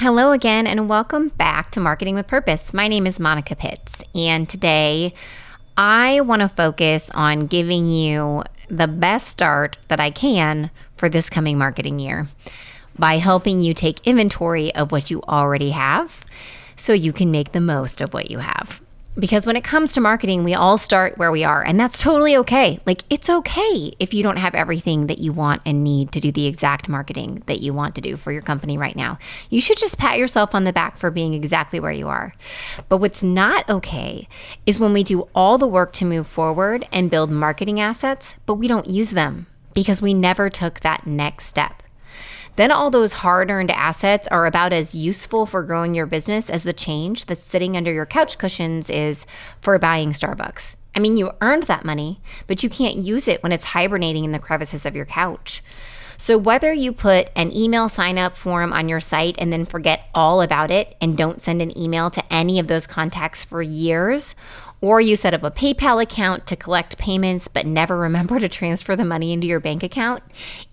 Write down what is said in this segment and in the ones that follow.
Hello again, and welcome back to Marketing with Purpose. My name is Monica Pitts, and today I want to focus on giving you the best start that I can for this coming marketing year by helping you take inventory of what you already have so you can make the most of what you have. Because when it comes to marketing, we all start where we are, and that's totally okay. It's okay if you don't have everything that you want and need to do the exact marketing that you want to do for your company right now. You should just pat yourself on the back for being exactly where you are. But what's not okay is when we do all the work to move forward and build marketing assets, but we don't use them because we never took that next step. Then all those hard-earned assets are about as useful for growing your business as the change that's sitting under your couch cushions is for buying Starbucks. I mean, you earned that money, but you can't use it when it's hibernating in the crevices of your couch. So whether you put an email sign-up form on your site and then forget all about it and don't send an email to any of those contacts for years, or you set up a PayPal account to collect payments but never remember to transfer the money into your bank account,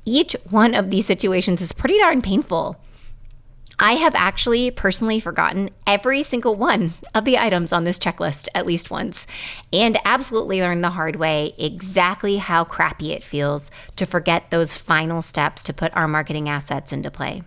each one of these situations is pretty darn painful. I have actually personally forgotten every single one of the items on this checklist at least once, and absolutely learned the hard way exactly how crappy it feels to forget those final steps to put our marketing assets into play.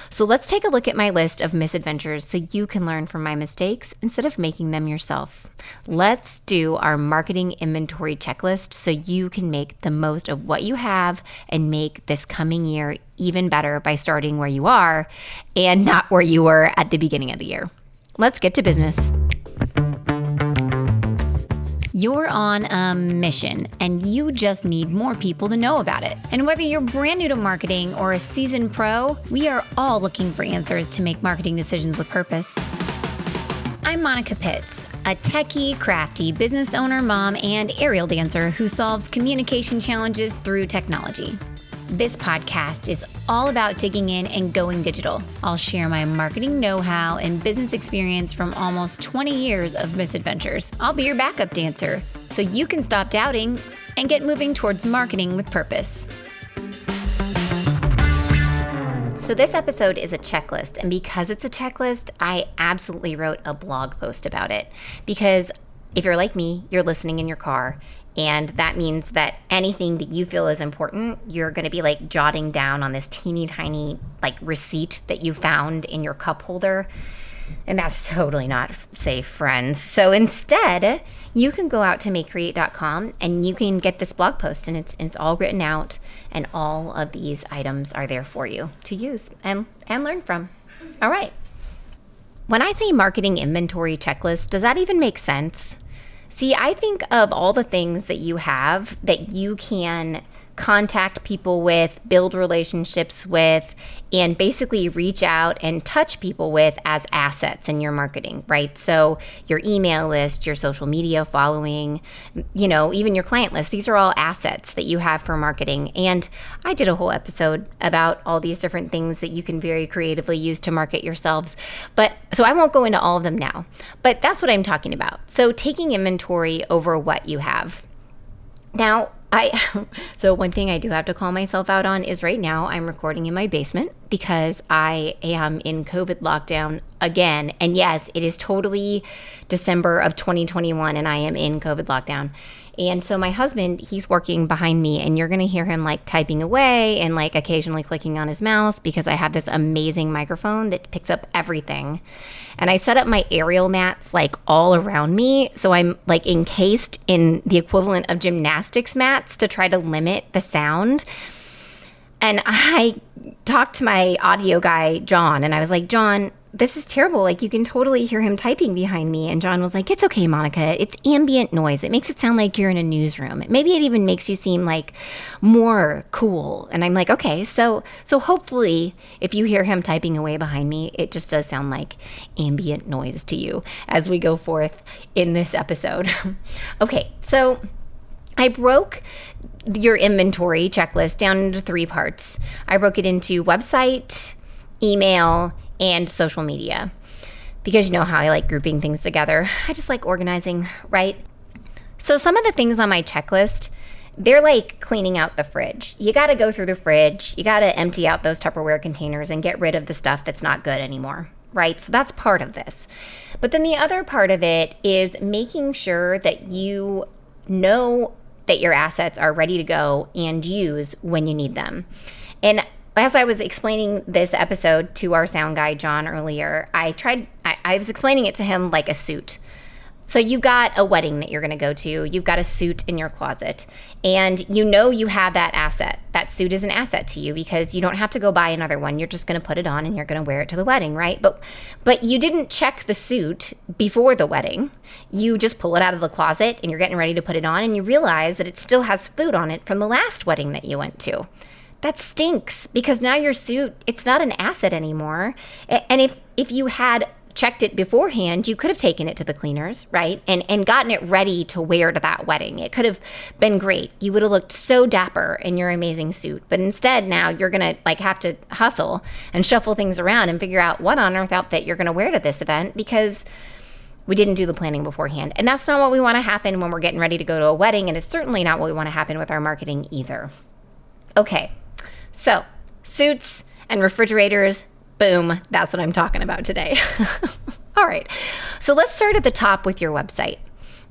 So let's take a look at my list of misadventures so you can learn from my mistakes instead of making them yourself. Let's do our marketing inventory checklist so you can make the most of what you have and make this coming year even better by starting where you are and not where you were at the beginning of the year. Let's get to business. You're on a mission and you just need more people to know about it. And whether you're brand new to marketing or a seasoned pro, we are all looking for answers to make marketing decisions with purpose. I'm Monica Pitts, a techie, crafty business owner, mom, and aerial dancer who solves communication challenges through technology. This podcast is all about digging in and going digital. I'll share my marketing know-how and business experience from almost 20 years of misadventures. I'll be your backup dancer so you can stop doubting and get moving towards marketing with purpose. So this episode is a checklist, and because it's a checklist, I absolutely wrote a blog post about it. Because if you're like me, you're listening in your car, and that means that anything that you feel is important, you're going to be jotting down on this teeny tiny receipt that you found in your cup holder. And that's totally not safe, friends. So instead, you can go out to makecreate.com and you can get this blog post, and it's all written out, and all of these items are there for you to use and learn from. All right. When I say marketing inventory checklist, does that even make sense? See, I think of all the things that you have that you can contact people with, build relationships with, and basically reach out and touch people with as assets in your marketing, right? So your email list, your social media following, even your client list, these are all assets that you have for marketing. And I did a whole episode about all these different things that you can very creatively use to market yourselves. So I won't go into all of them now, but that's what I'm talking about. So taking inventory over what you have. Now, so one thing I do have to call myself out on is right now I'm recording in my basement because I am in COVID lockdown again. And yes, it is totally December of 2021 and I am in COVID lockdown. And so my husband, he's working behind me, and you're going to hear him typing away and occasionally clicking on his mouse because I have this amazing microphone that picks up everything. And I set up my aerial mats all around me. So I'm encased in the equivalent of gymnastics mats to try to limit the sound. And I talked to my audio guy, John, and I was like, John, this is terrible. You can totally hear him typing behind me. And John was like, it's okay, Monica. It's ambient noise. It makes it sound like you're in a newsroom. Maybe it even makes you seem more cool. And I'm like, okay. So hopefully if you hear him typing away behind me, it just does sound like ambient noise to you as we go forth in this episode. Okay. So I broke your inventory checklist down into 3 parts. I broke it into website, email, and social media, because you know how I like grouping things together. I just like organizing, right? So some of the things on my checklist, they're like cleaning out the fridge. You got to go through the fridge. You got to empty out those Tupperware containers and get rid of the stuff that's not good anymore, right? So that's part of this. But then the other part of it is making sure that you know that your assets are ready to go and use when you need them. And as I was explaining this episode to our sound guy, John, earlier, I was explaining it to him like a suit. So you got a wedding that you're going to go to. You've got a suit in your closet, and you know you have that asset. That suit is an asset to you because you don't have to go buy another one. You're just going to put it on and you're going to wear it to the wedding, right? But you didn't check the suit before the wedding. You just pull it out of the closet and you're getting ready to put it on, and you realize that it still has food on it from the last wedding that you went to. That stinks because now your suit, it's not an asset anymore. And if you had checked it beforehand, you could have taken it to the cleaners, right? And gotten it ready to wear to that wedding. It could have been great. You would have looked so dapper in your amazing suit. But instead, now you're going to like have to hustle and shuffle things around and figure out what on earth outfit you're going to wear to this event because we didn't do the planning beforehand. And that's not what we want to happen when we're getting ready to go to a wedding. And it's certainly not what we want to happen with our marketing either. Okay, so suits and refrigerators, boom, that's what I'm talking about today. All right, so let's start at the top with your website.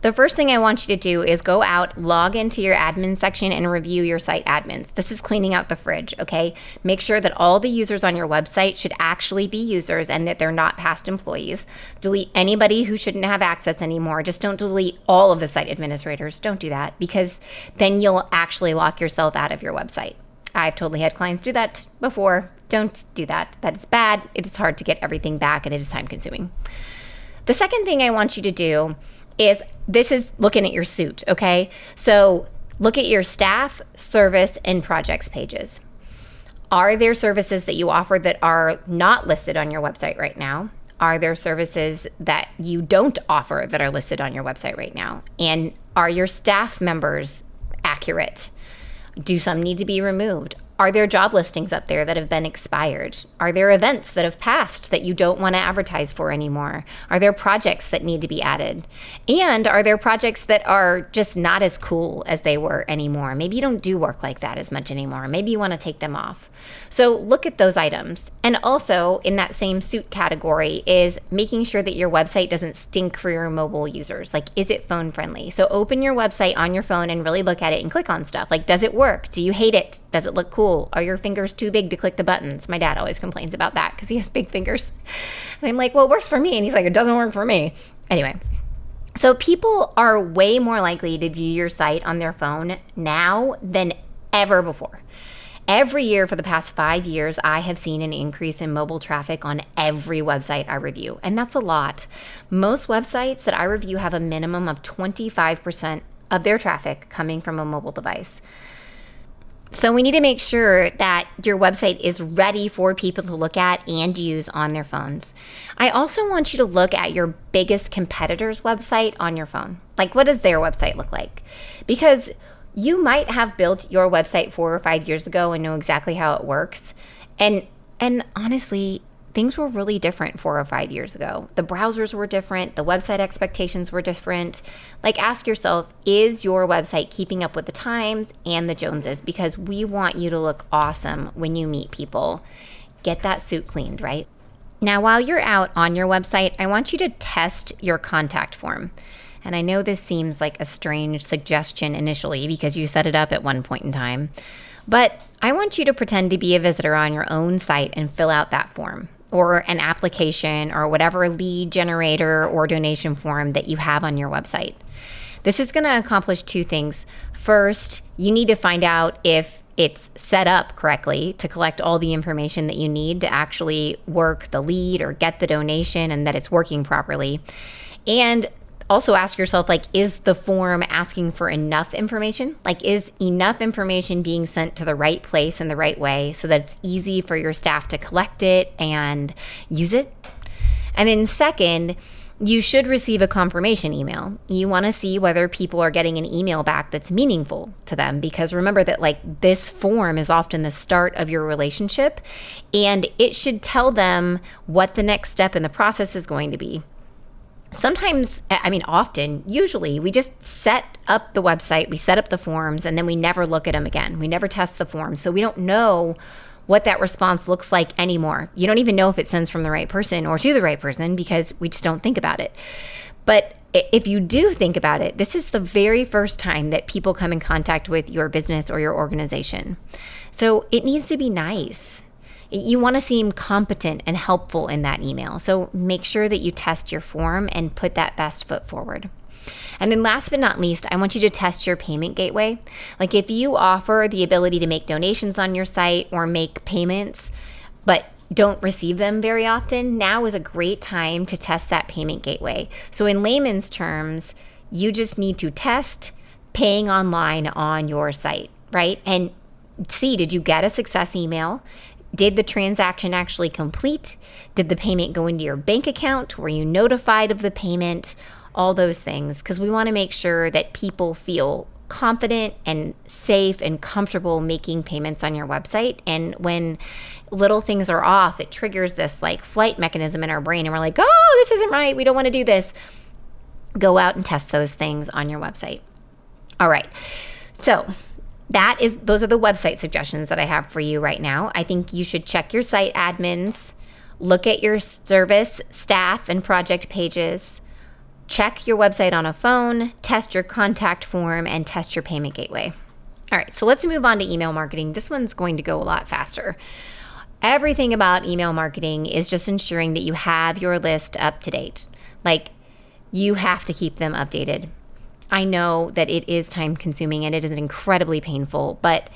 The first thing I want you to do is go out, log into your admin section and review your site admins. This is cleaning out the fridge, okay? Make sure that all the users on your website should actually be users and that they're not past employees. Delete anybody who shouldn't have access anymore. Just don't delete all of the site administrators. Don't do that because then you'll actually lock yourself out of your website. I've totally had clients do that before. Don't do that. That is bad. It is hard to get everything back and it is time consuming. The second thing I want you to do is looking at your suit, okay? So look at your staff, service, and projects pages. Are there services that you offer that are not listed on your website right now? Are there services that you don't offer that are listed on your website right now? And are your staff members accurate? Do some need to be removed? Are there job listings up there that have been expired? Are there events that have passed that you don't want to advertise for anymore? Are there projects that need to be added? And are there projects that are just not as cool as they were anymore? Maybe you don't do work like that as much anymore. Maybe you want to take them off. So look at those items. And also in that same suit category is making sure that your website doesn't stink for your mobile users. Like, is it phone friendly? So open your website on your phone and really look at it and click on stuff. Like, does it work? Do you hate it? Does it look cool? Are your fingers too big to click the buttons? My dad always complains about that because he has big fingers. And I'm like, well, it works for me. And he's like, it doesn't work for me. Anyway, so people are way more likely to view your site on their phone now than ever before. Every year for the past 5 years, I have seen an increase in mobile traffic on every website I review. And that's a lot. Most websites that I review have a minimum of 25% of their traffic coming from a mobile device. So we need to make sure that your website is ready for people to look at and use on their phones. I also want you to look at your biggest competitor's website on your phone. Like, what does their website look like? Because you might have built your website 4 or 5 years ago and know exactly how it works. And honestly, things were really different 4 or 5 years ago. The browsers were different. The website expectations were different. Like, ask yourself, is your website keeping up with the times and the Joneses? Because we want you to look awesome when you meet people. Get that suit cleaned, right? Now, while you're out on your website, I want you to test your contact form. And I know this seems like a strange suggestion initially because you set it up at one point in time, but I want you to pretend to be a visitor on your own site and fill out that form or an application or whatever lead generator or donation form that you have on your website. This is going to accomplish 2 things. First, you need to find out if it's set up correctly to collect all the information that you need to actually work the lead or get the donation and that it's working properly. And also ask yourself, like, is the form asking for enough information? Like, is enough information being sent to the right place in the right way so that it's easy for your staff to collect it and use it? And then second, you should receive a confirmation email. You want to see whether people are getting an email back that's meaningful to them, because remember that, like, this form is often the start of your relationship and it should tell them what the next step in the process is going to be. Sometimes, I mean, often, usually, we just set up the website, we set up the forms, and then we never look at them again. We never test the forms. So we don't know what that response looks like anymore. You don't even know if it sends from the right person or to the right person because we just don't think about it. But if you do think about it, this is the very first time that people come in contact with your business or your organization. So it needs to be nice. You want to seem competent and helpful in that email. So make sure that you test your form and put that best foot forward. And then last but not least, I want you to test your payment gateway. Like if you offer the ability to make donations on your site or make payments, but don't receive them very often, now is a great time to test that payment gateway. So in layman's terms, you just need to test paying online on your site, right? And see, did you get a success email? Did the transaction actually complete? Did the payment go into your bank account? Were you notified of the payment? All those things, because we want to make sure that people feel confident and safe and comfortable making payments on your website. And when little things are off, it triggers this like flight mechanism in our brain. And we're like, oh, this isn't right. We don't want to do this. Go out and test those things on your website. All right. So those are the website suggestions that I have for you right now. I think you should check your site admins, look at your service, staff, and project pages, check your website on a phone, test your contact form, and test your payment gateway. All right, so let's move on to email marketing. This one's going to go a lot faster. Everything about email marketing is just ensuring that you have your list up to date. Like, you have to keep them updated. I know that it is time consuming and it is incredibly painful, but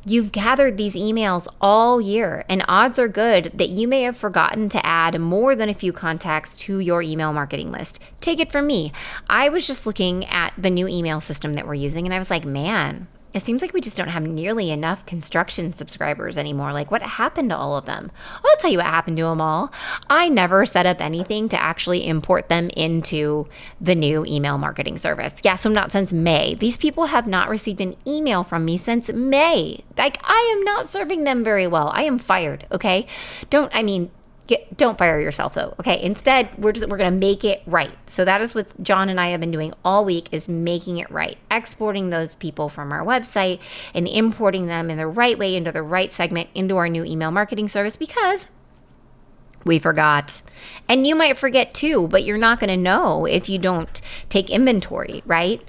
you've gathered these emails all year, and odds are good that you may have forgotten to add more than a few contacts to your email marketing list. Take it from me. I was just looking at the new email system that we're using, and I was like, man, it seems like we just don't have nearly enough construction subscribers anymore. Like, what happened to all of them? I'll tell you what happened to them all. I never set up anything to actually import them into the new email marketing service. Yeah, so not since May. These people have not received an email from me since May. Like, I am not serving them very well. I am fired, okay? Don't fire yourself though, okay? Instead, we're going to make it right. So that is what John and I have been doing all week, is making it right. Exporting those people from our website and importing them in the right way into the right segment into our new email marketing service, because we forgot. And you might forget too, but you're not going to know if you don't take inventory, right?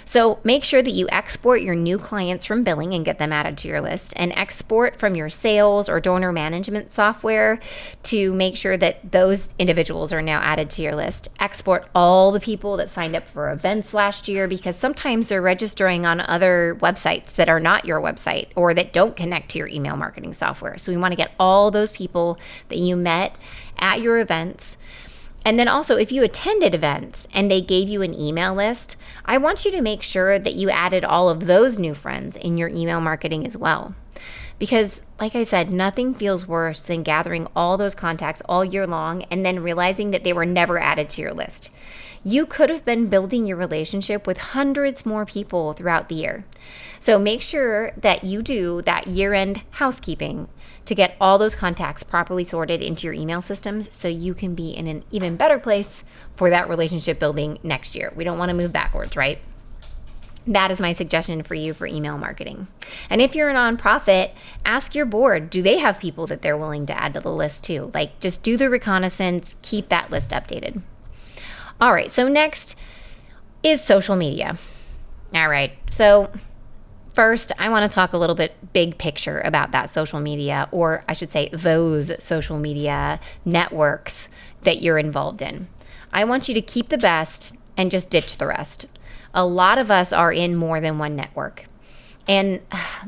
So make sure that you export your new clients from billing and get them added to your list, and export from your sales or donor management software to make sure that those individuals are now added to your list. Export all the people that signed up for events last year, because sometimes they're registering on other websites that are not your website or that don't connect to your email marketing software. So we want to get all those people that you met at your events. And then also, if you attended events and they gave you an email list, I want you to make sure that you added all of those new friends in your email marketing as well. Because, like I said, nothing feels worse than gathering all those contacts all year long and then realizing that they were never added to your list. You could have been building your relationship with hundreds more people throughout the year. So make sure that you do that year-end housekeeping to get all those contacts properly sorted into your email systems so you can be in an even better place for that relationship building next year. We don't want to move backwards, right? That is my suggestion for you for email marketing. And if you're a nonprofit, ask your board, do they have people that they're willing to add to the list too? Like, just do the reconnaissance, keep that list updated. All right, so next is social media. All right, so first, I want to talk a little bit big picture about that social media, or I should say those social media networks that you're involved in. I want you to keep the best and just ditch the rest. A lot of us are in more than one network. And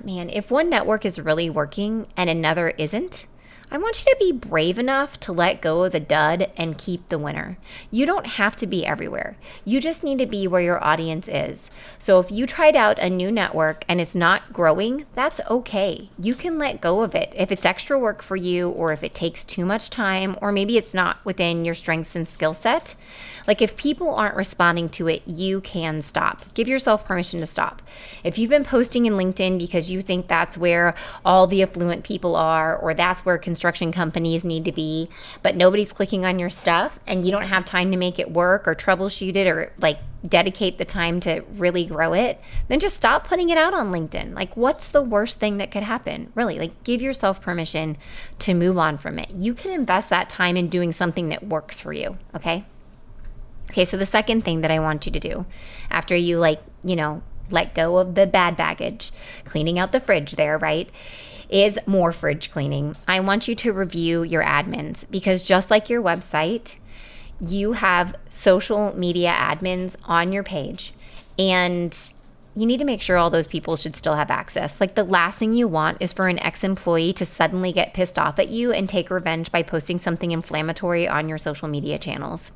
man, if one network is really working and another isn't, I want you to be brave enough to let go of the dud and keep the winner. You don't have to be everywhere. You just need to be where your audience is. So if you tried out a new network and it's not growing, that's okay. You can let go of it if it's extra work for you, or if it takes too much time, or maybe it's not within your strengths and skill set. Like, if people aren't responding to it, you can stop. Give yourself permission to stop. If you've been posting in LinkedIn because you think that's where all the affluent people are, or that's where construction companies need to be, but nobody's clicking on your stuff and you don't have time to make it work or troubleshoot it or like dedicate the time to really grow it, then just stop putting it out on LinkedIn. Like, what's the worst thing that could happen? Really, like, give yourself permission to move on from it. You can invest that time in doing something that works for you, okay? Okay, so the second thing that I want you to do after you let go of the bad baggage, cleaning out the fridge there, right, is more fridge cleaning. I want you to review your admins because just like your website, you have social media admins on your page and you need to make sure all those people should still have access. Like, the last thing you want is for an ex-employee to suddenly get pissed off at you and take revenge by posting something inflammatory on your social media channels.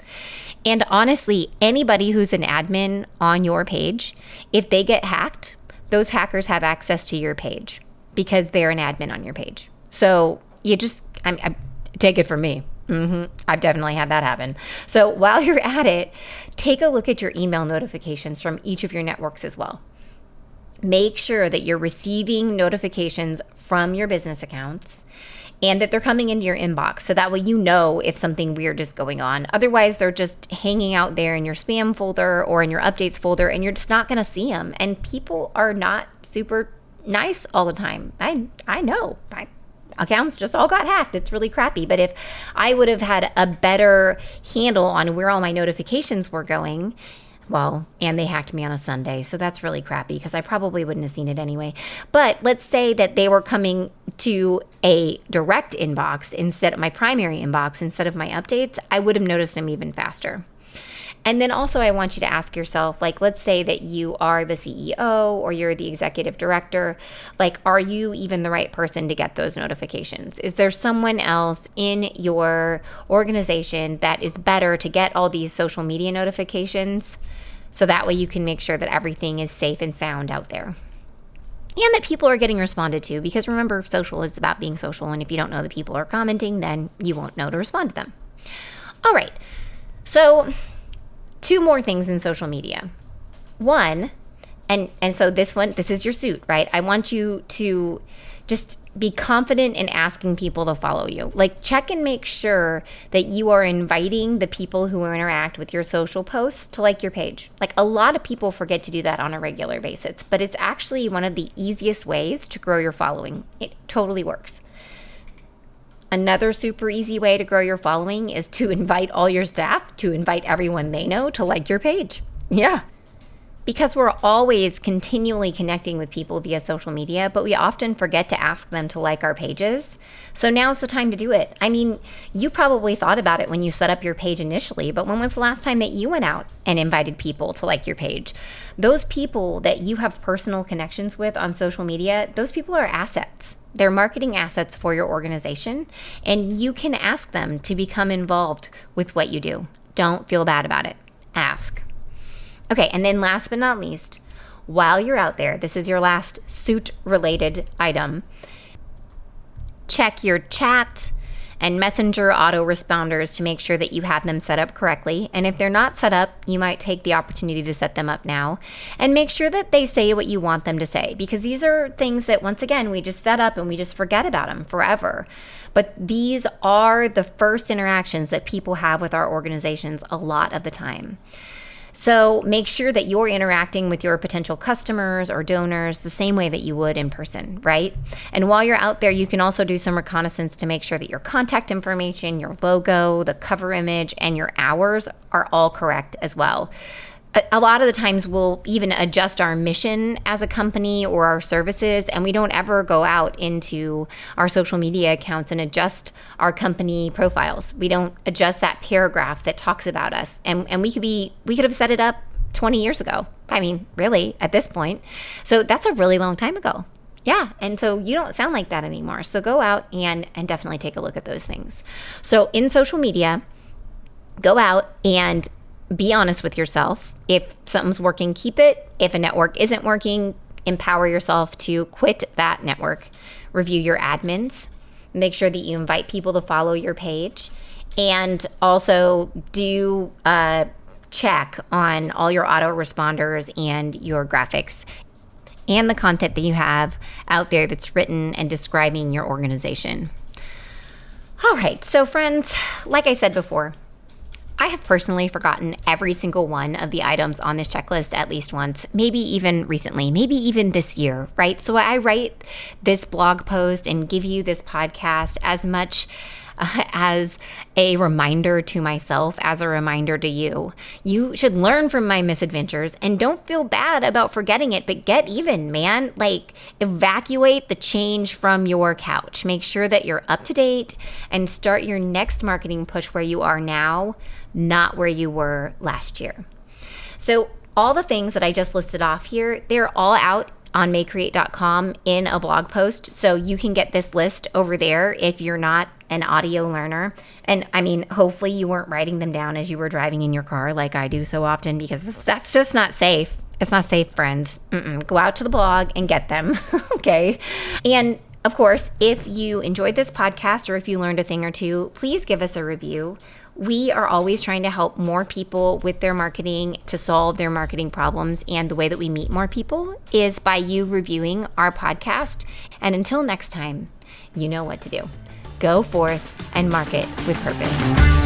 And honestly, anybody who's an admin on your page, if they get hacked, those hackers have access to your page because they're an admin on your page. So you just, I take it from me. I've definitely had that happen. So while you're at it, take a look at your email notifications from each of your networks as well. Make sure that you're receiving notifications from your business accounts and that they're coming into your inbox. So that way you know if something weird is going on. Otherwise, they're just hanging out there in your spam folder or in your updates folder and you're just not going to see them. And people are not super nice all the time. I know. My accounts just all got hacked. It's really crappy. But if I would have had a better handle on where all my notifications were going, well, and they hacked me on a Sunday, so that's really crappy because I probably wouldn't have seen it anyway. But let's say that they were coming to a direct inbox instead of my primary inbox instead of my updates, I would have noticed them even faster. And then also I want you to ask yourself, like, let's say that you are the CEO or you're the executive director, like, are you even the right person to get those notifications? Is there someone else in your organization that is better to get all these social media notifications? So that way you can make sure that everything is safe and sound out there. And that people are getting responded to, because remember, social is about being social. And if you don't know that people are commenting, then you won't know to respond to them. All right. So 2 more things in social media. One, and so this is your suit, right? I want you to just be confident in asking people to follow you. Like, check and make sure that you are inviting the people who interact with your social posts to like your page. Like, a lot of people forget to do that on a regular basis, but it's actually one of the easiest ways to grow your following. It totally works. Another super easy way to grow your following is to invite all your staff, to invite everyone they know to like your page. Yeah. Because we're always continually connecting with people via social media, but we often forget to ask them to like our pages. So now's the time to do it. I mean, you probably thought about it when you set up your page initially, but when was the last time that you went out and invited people to like your page? Those people that you have personal connections with on social media, those people are assets. They're marketing assets for your organization, and you can ask them to become involved with what you do. Don't feel bad about it. Ask. Okay, and then last but not least, while you're out there, this is your last suit-related item. Check your chat and messenger autoresponders to make sure that you have them set up correctly. And if they're not set up, you might take the opportunity to set them up now and make sure that they say what you want them to say, because these are things that, once again, we just set up and we just forget about them forever. But these are the first interactions that people have with our organizations a lot of the time. So make sure that you're interacting with your potential customers or donors the same way that you would in person, right? And while you're out there, you can also do some reconnaissance to make sure that your contact information, your logo, the cover image, and your hours are all correct as well. A lot of the times we'll even adjust our mission as a company or our services, and we don't ever go out into our social media accounts and adjust our company profiles. We don't adjust that paragraph that talks about us. And we could have set it up 20 years ago. I mean, really, at this point. So that's a really long time ago. Yeah, and so you don't sound like that anymore. So go out and definitely take a look at those things. So in social media, go out and be honest with yourself. If something's working, keep it. If a network isn't working, empower yourself to quit that network. Review your admins. Make sure that you invite people to follow your page. And also do check on all your autoresponders and your graphics and the content that you have out there that's written and describing your organization. All right, so friends, like I said before, I have personally forgotten every single one of the items on this checklist at least once, maybe even recently, maybe even this year, right? So I write this blog post and give you this podcast as much as a reminder to myself, as a reminder to you. You should learn from my misadventures and don't feel bad about forgetting it, but get even, man. Like, evacuate the change from your couch. Make sure that you're up to date and start your next marketing push where you are now, not where you were last year. So all the things that I just listed off here, they're all out on mayecreate.com in a blog post. So you can get this list over there if you're not an audio learner. And I mean, hopefully you weren't writing them down as you were driving in your car like I do so often, because that's just not safe. It's not safe, friends. Go out to the blog and get them. Okay. And of course, if you enjoyed this podcast or if you learned a thing or two, please give us a review. We are always trying to help more people with their marketing, to solve their marketing problems. And the way that we meet more people is by you reviewing our podcast. And until next time, you know what to do. Go forth and market with purpose.